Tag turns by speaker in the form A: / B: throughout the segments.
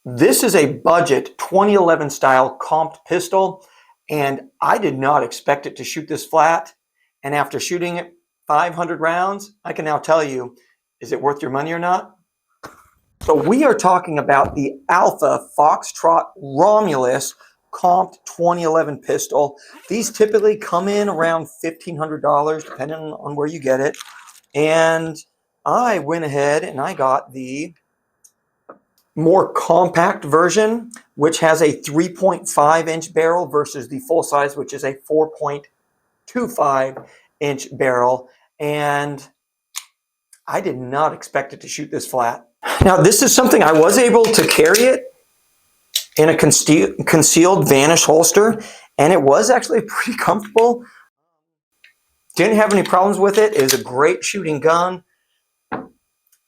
A: This is a budget 2011 style comped pistol, and I did not expect it to shoot this flat. And after shooting it 500 rounds, I can now tell you, is it worth your money or not? So we are talking about the Alpha Foxtrot Romulus Comped 2011 pistol. These typically come in around $1,500, depending on where you get it. And I went ahead and I got the more compact version, which has a 3.5-inch barrel versus the full size, which is a 4.25-inch barrel. And I did not expect it to shoot this flat. Now, this is something I was able to carry it in a concealed vanish holster, and it was actually pretty comfortable. Didn't have any problems with it. It was a great shooting gun.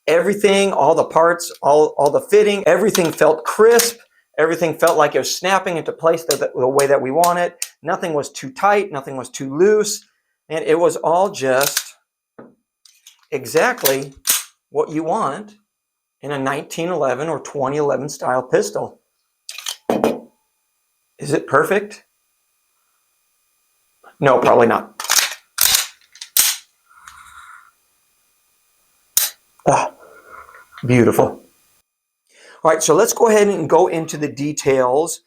A: Everything, all the parts, all the fitting, everything felt crisp. Everything felt like it was snapping into place the way that we want it. Nothing was too tight, nothing was too loose, and it was all just exactly what you want in a 1911 or 2011 style pistol. Is it perfect? No, probably not. Ah, beautiful. All right, so let's go ahead and go into the details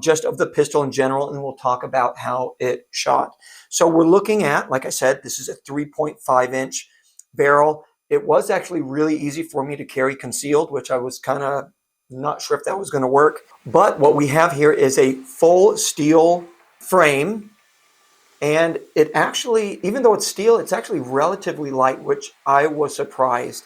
A: just of the pistol in general, and we'll talk about how it shot. So we're looking at, like I said, this is a 3.5-inch barrel. It was actually really easy for me to carry concealed, which I was kind of not sure if that was going to work. But what we have here is a full steel frame. And it actually, even though it's steel, it's actually relatively light, which I was surprised.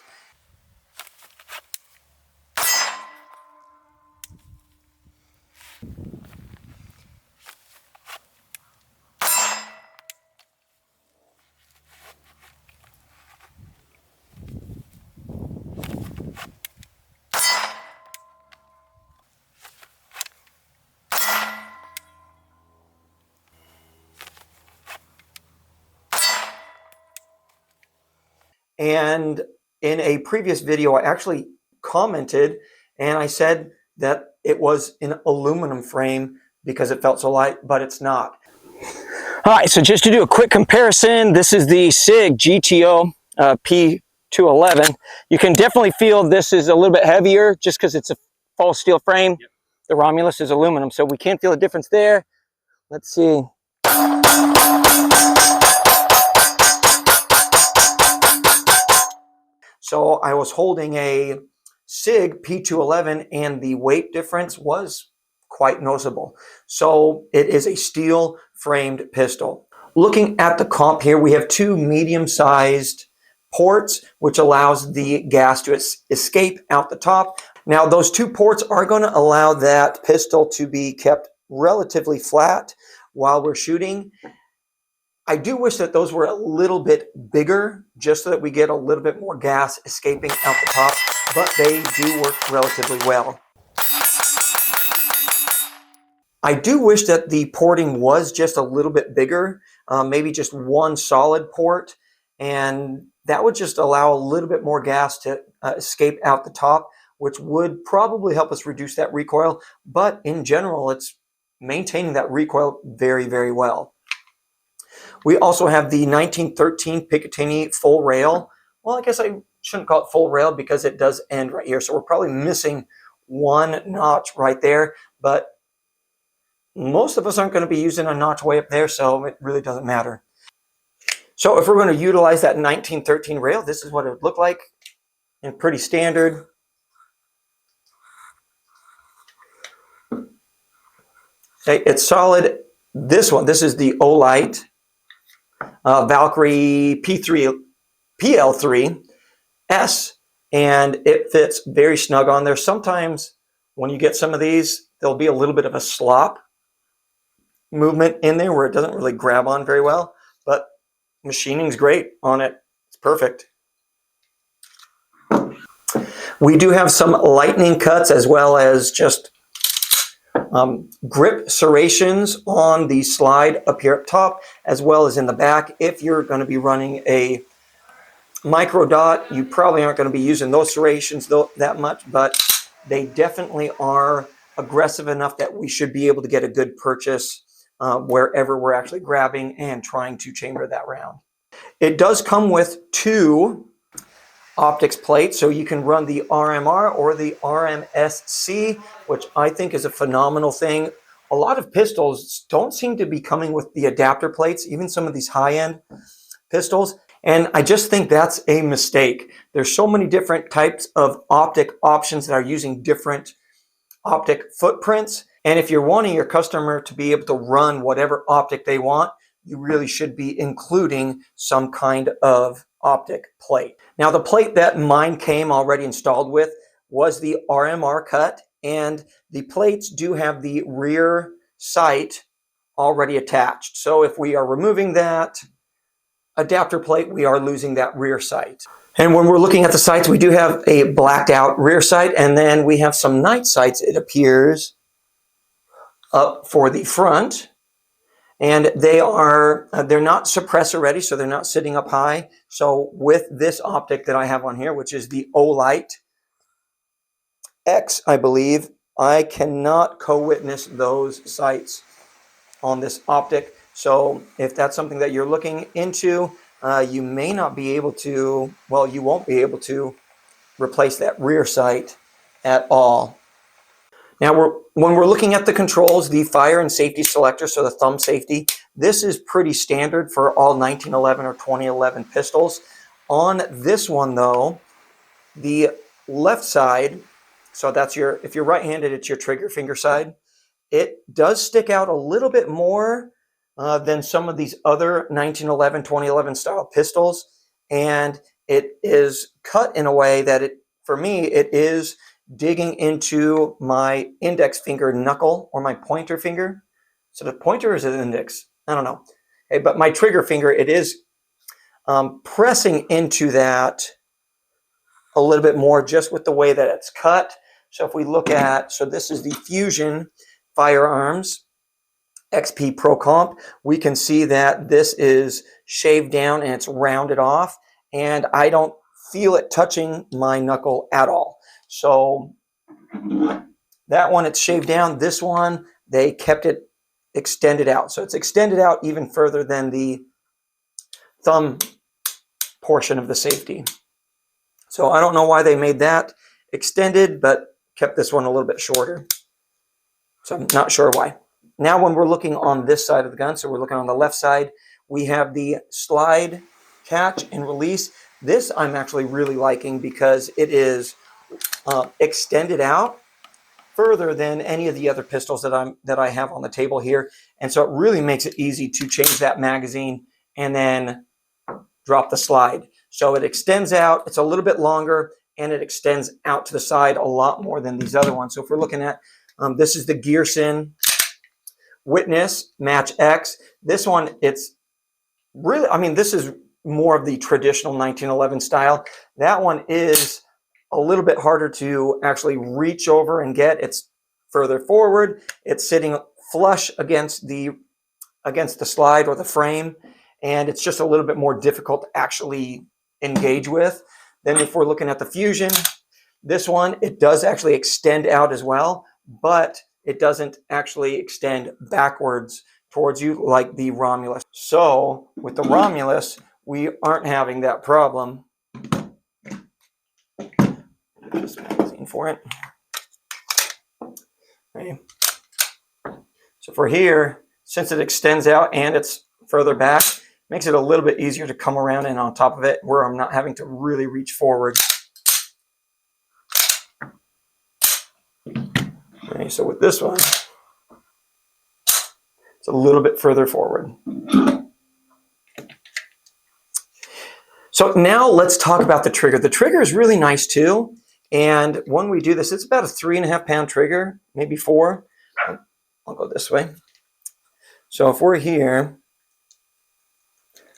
A: And in a previous video, I actually commented and I said that it was an aluminum frame because it felt so light, but it's not. All right, so just to do a quick comparison, this is the SIG GTO P211. You can definitely feel this is a little bit heavier just because it's a full steel frame. Yep. The Romulus is aluminum, so we can't feel a difference there. Let's see. So I was holding a SIG P211 and the weight difference was quite noticeable. So it is a steel framed pistol. Looking at the comp here, we have two medium-sized ports, which allows the gas to escape out the top. Now those two ports are going to allow that pistol to be kept relatively flat while we're shooting. I do wish that those were a little bit bigger, just so that we get a little bit more gas escaping out the top, but they do work relatively well. I do wish that the porting was just a little bit bigger, maybe just one solid port, and that would just allow a little bit more gas to escape out the top, which would probably help us reduce that recoil, but in general, it's maintaining that recoil very, very well. We also have the 1913 Picatinny full rail. Well, I guess I shouldn't call it full rail because it does end right here. So we're probably missing one notch right there, but most of us aren't going to be using a notch way up there, so it really doesn't matter. So if we're going to utilize that 1913 rail, this is what it would look like, and pretty standard. Okay, it's solid. This is the Osight Valkyrie PL3S, and it fits very snug on there. Sometimes when you get some of these, there'll be a little bit of a slop movement in there where it doesn't really grab on very well, but machining's great on it. It's perfect. We do have some lightning cuts as well as just grip serrations on the slide up here up top, as well as in the back. If you're going to be running a micro dot, you probably aren't going to be using those serrations that much, but they definitely are aggressive enough that we should be able to get a good purchase wherever we're actually grabbing and trying to chamber that round. It does come with 2 optics plates, so you can run the RMR or the RMSc, which I think is a phenomenal thing. A lot of pistols don't seem to be coming with the adapter plates, even some of these high-end pistols, and I just think that's a mistake. There's so many different types of optic options that are using different optic footprints, and if you're wanting your customer to be able to run whatever optic they want, you really should be including some kind of optic plate. Now, the plate that mine came already installed with was the RMR cut, and the plates do have the rear sight already attached. So if we are removing that adapter plate, we are losing that rear sight. And when we're looking at the sights, we do have a blacked out rear sight, and then we have some night sights, it appears, up for the front. And they're not suppressor ready, so they're not sitting up high. So with this optic that I have on here, which is the Osight X, I believe, I cannot co-witness those sights on this optic. So if that's something that you're looking into, you may not be able to, well, you won't be able to replace that rear sight at all. Now, when we're looking at the controls, the fire and safety selector, so the thumb safety, this is pretty standard for all 1911 or 2011 pistols. On this one, though, the left side, so that's if you're right-handed, it's your trigger finger side. It does stick out a little bit more than some of these other 1911, 2011 style pistols, and it is cut in a way that for me, it is digging into my index finger knuckle or my pointer finger. So the pointer is an index, I don't know. Okay, but my trigger finger, it is pressing into that a little bit more just with the way that it's cut. So if we look at, so this is the Fusion Firearms XP Pro Comp, we can see that this is shaved down and it's rounded off, and I don't feel it touching my knuckle at all. So that one, it's shaved down. This one, they kept it extended out. So it's extended out even further than the thumb portion of the safety. So I don't know why they made that extended, but kept this one a little bit shorter. So I'm not sure why. Now when we're looking on this side of the gun, so we're looking on the left side, we have the slide catch and release. This I'm actually really liking because it is extended out further than any of the other pistols that I have on the table here, and so it really makes it easy to change that magazine and then drop the slide. So it extends out, it's a little bit longer, and it extends out to the side a lot more than these other ones. So if we're looking at this is the Gearson Witness Match X. This one, it's really, I mean, this is more of the traditional 1911 style. That one is a little bit harder to actually reach over and get. It's further forward. It's sitting flush against the slide or the frame, and it's just a little bit more difficult to actually engage with. Then if we're looking at the Fusion, this one, it does actually extend out as well, but it doesn't actually extend backwards towards you like the Romulus. So with the Romulus, we aren't having that problem. This magazine for it. Okay. So for here, since it extends out and it's further back, makes it a little bit easier to come around and on top of it where I'm not having to really reach forward. Okay, so with this one, it's a little bit further forward. So now let's talk about the trigger. The trigger is really nice too. And when we do this, it's about a 3.5 pound trigger, maybe 4. I'll go this way. So if we're here,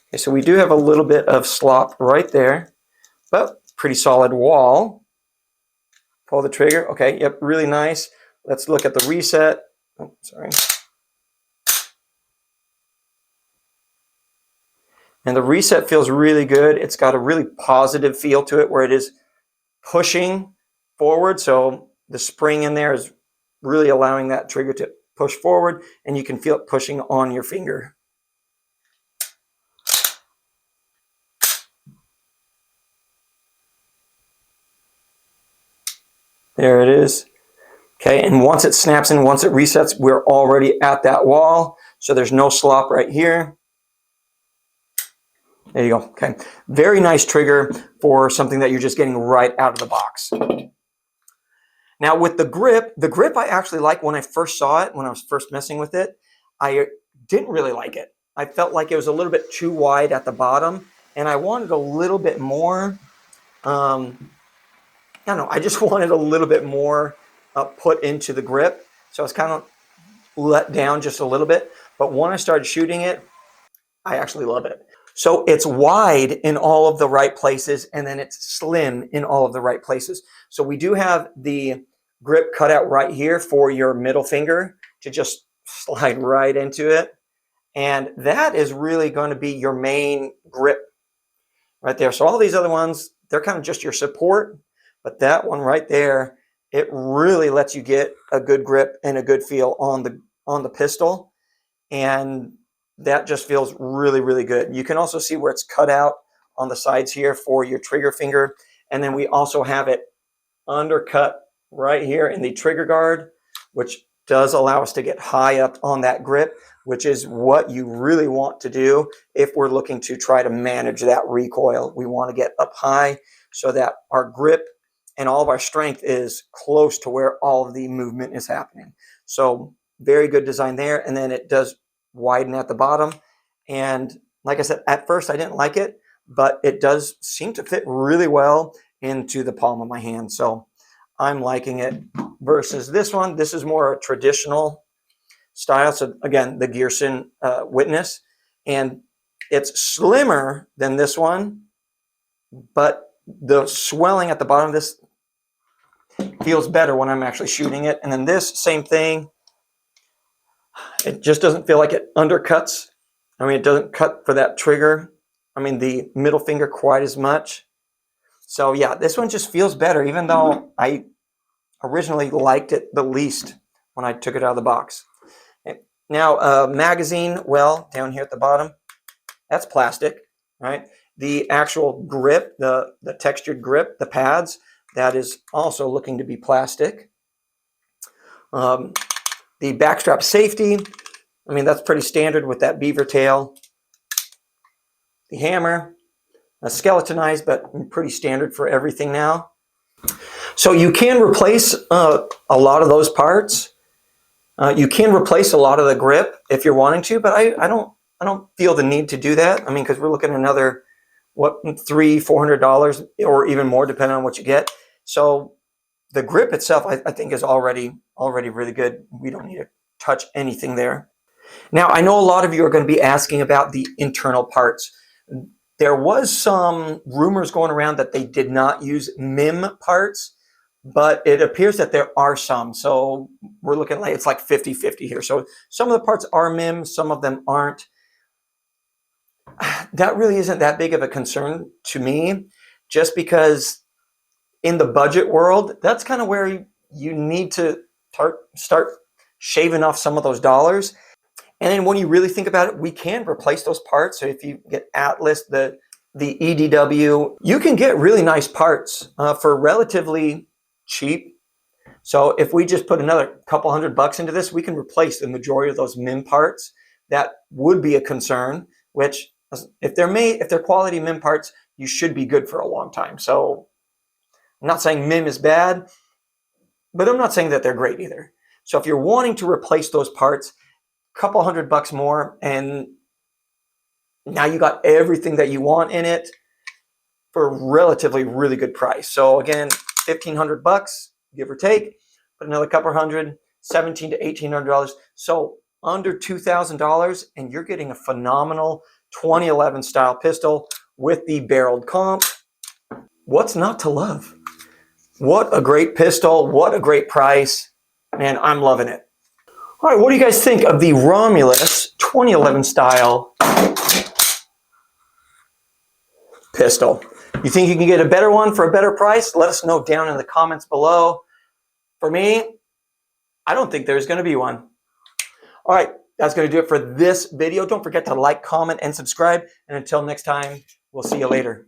A: okay, so we do have a little bit of slop right there, but pretty solid wall. Pull the trigger. Okay, yep, really nice. Let's look at the reset. Oh, sorry. And the reset feels really good. It's got a really positive feel to it where it is pushing forward. So the spring in there is really allowing that trigger to push forward, and you can feel it pushing on your finger. There it is. Okay, and once it snaps in, once it resets, we're already at that wall. So there's no slop right here. There you go. Okay, very nice trigger for something that you're just getting right out of the box. Now with the grip I actually like. When I first saw it, when I was first messing with it, I didn't really like it. I felt like it was a little bit too wide at the bottom, and I wanted a little bit more, I don't know, I just wanted a little bit more put into the grip. So I was kind of let down just a little bit. But when I started shooting it, I actually love it. So it's wide in all of the right places, and then it's slim in all of the right places. So we do have the grip cut out right here for your middle finger to just slide right into it. And that is really going to be your main grip right there. So all these other ones, they're kind of just your support, but that one right there, it really lets you get a good grip and a good feel on the pistol. And that just feels really, really good. You can also see where it's cut out on the sides here for your trigger finger. And then we also have it undercut right here in the trigger guard, which does allow us to get high up on that grip, which is what you really want to do if we're looking to try to manage that recoil. We want to get up high so that our grip and all of our strength is close to where all of the movement is happening. So very good design there. And then it does widen at the bottom. And like I said, at first I didn't like it, but it does seem to fit really well into the palm of my hand. So I'm liking it versus this one. This is more a traditional style. So again, the Gearson Witness, and it's slimmer than this one, but the swelling at the bottom of this feels better when I'm actually shooting it. And then this, same thing. It just doesn't feel like it undercuts. I mean, it doesn't cut for that trigger. I mean, the middle finger quite as much. So yeah, this one just feels better, even though I originally liked it the least when I took it out of the box. Now, magazine, well, down here at the bottom, that's plastic, right? The actual grip, the textured grip, the pads, that is also looking to be plastic. The backstrap safety, I mean, that's pretty standard with that beaver tail. The hammer, skeletonized, but pretty standard for everything now. So you can replace a lot of those parts. You can replace a lot of the grip if you're wanting to, but I don't feel the need to do that. I mean, because we're looking at another, what, $300-400 or even more, depending on what you get. So the grip itself, I think, is already really good. We don't need to touch anything there. Now, I know a lot of you are going to be asking about the internal parts. There was some rumors going around that they did not use MIM parts, but it appears that there are some. So we're looking like it's like 50-50 here. So some of the parts are MIM, some of them aren't. That really isn't that big of a concern to me, just because in the budget world, that's kind of where you need to start shaving off some of those dollars. And then when you really think about it, we can replace those parts. So if you get Atlas, the EDW, you can get really nice parts for relatively cheap. So if we just put another couple $100 into this, we can replace the majority of those MIM parts. That would be a concern, which if they're quality MIM parts, you should be good for a long time. So I'm not saying MIM is bad, but I'm not saying that they're great either. So if you're wanting to replace those parts, a couple $100 more, and now you got everything that you want in it for a relatively really good price. So again, $1,500, give or take, but another couple $100, $1,700 to $1,800. So under $2,000, and you're getting a phenomenal 2011 style pistol with the barreled comp. What's not to love? What a great pistol, what a great price, and I'm loving it. All right, what do you guys think of the Romulus 2011 style pistol? You think you can get a better one for a better price? Let us know down in the comments below. For me, I don't think there's going to be one. All right, that's going to do it for this video. Don't forget to like, comment, and subscribe. And until next time, we'll see you later.